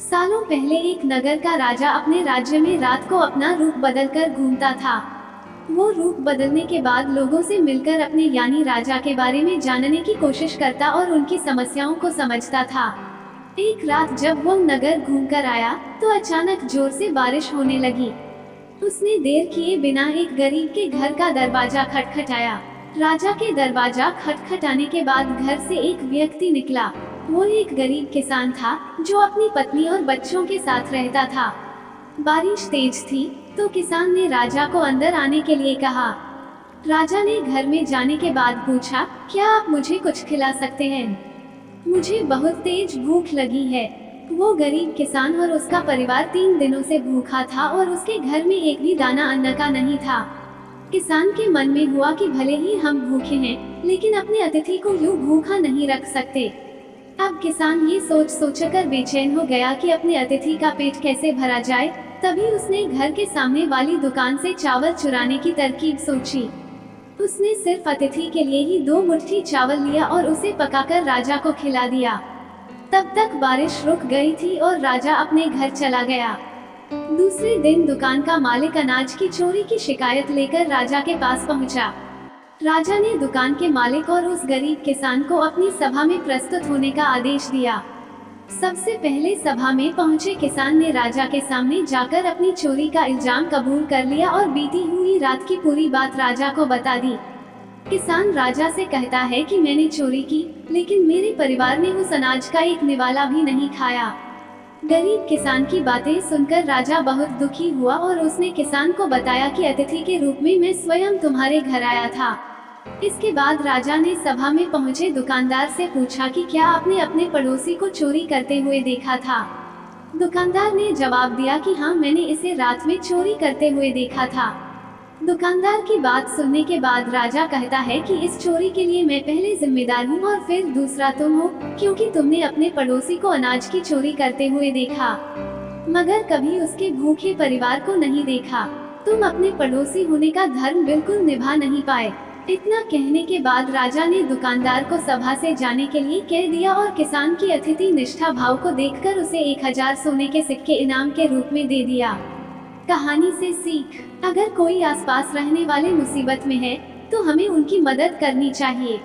सालों पहले एक नगर का राजा अपने राज्य में रात को अपना रूप बदलकर घूमता था। वो रूप बदलने के बाद लोगों से मिलकर अपने यानी राजा के बारे में जानने की कोशिश करता और उनकी समस्याओं को समझता था। एक रात जब वो नगर घूमकर आया तो अचानक जोर से बारिश होने लगी। उसने देर किए बिना एक गरीब के घर का दरवाजा खटखटाया। राजा के दरवाजा खटखटाने के बाद घर से एक व्यक्ति निकला। वो एक गरीब किसान था जो अपनी पत्नी और बच्चों के साथ रहता था। बारिश तेज थी तो किसान ने राजा को अंदर आने के लिए कहा। राजा ने घर में जाने के बाद पूछा, क्या आप मुझे कुछ खिला सकते हैं? मुझे बहुत तेज भूख लगी है। वो गरीब किसान और उसका परिवार 3 दिनों से भूखा था और उसके घर में एक भी दाना अन्न का नहीं था। किसान के मन में हुआ कि भले ही हम भूखे हैं, लेकिन अपने अतिथि को यूं भूखा नहीं रख सकते। अब किसान ये सोचकर बेचैन हो गया कि अपने अतिथि का पेट कैसे भरा जाए। तभी उसने घर के सामने वाली दुकान से चावल चुराने की तरकीब सोची। उसने सिर्फ अतिथि के लिए ही 2 मुट्ठी चावल लिया और उसे पकाकर राजा को खिला दिया। तब तक बारिश रुक गई थी और राजा अपने घर चला गया। दूसरे दिन दुकान का मालिक अनाज की चोरी की शिकायत लेकर राजा के पास पहुंचा। राजा ने दुकान के मालिक और उस गरीब किसान को अपनी सभा में प्रस्तुत होने का आदेश दिया। सबसे पहले सभा में पहुंचे किसान ने राजा के सामने जाकर अपनी चोरी का इल्जाम कबूल कर लिया और बीती हुई रात की पूरी बात राजा को बता दी। किसान राजा से कहता है कि मैंने चोरी की, लेकिन मेरे परिवार ने उस अनाज का एक निवाला भी नहीं खाया। गरीब किसान की बातें सुनकर राजा बहुत दुखी हुआ और उसने किसान को बताया कि अतिथि के रूप में मैं स्वयं तुम्हारे घर आया था। इसके बाद राजा ने सभा में पहुंचे दुकानदार से पूछा कि क्या आपने अपने पड़ोसी को चोरी करते हुए देखा था? दुकानदार ने जवाब दिया कि हाँ, मैंने इसे रात में चोरी करते हुए देखा था। दुकानदार की बात सुनने के बाद राजा कहता है कि इस चोरी के लिए मैं पहले जिम्मेदार हूँ और फिर दूसरा तुम हो, क्योंकि तुमने अपने पड़ोसी को अनाज की चोरी करते हुए देखा, मगर कभी उसके भूखे परिवार को नहीं देखा। तुम अपने पड़ोसी होने का धर्म बिल्कुल निभा नहीं पाए। इतना कहने के बाद राजा ने दुकानदार को सभा से जाने के लिए कह दिया और किसान की अतिथि निष्ठा भाव को देखकर उसे 1000 सोने के सिक्के इनाम के रूप में दे दिया। कहानी से सीख, अगर कोई आसपास रहने वाले मुसीबत में है तो हमें उनकी मदद करनी चाहिए।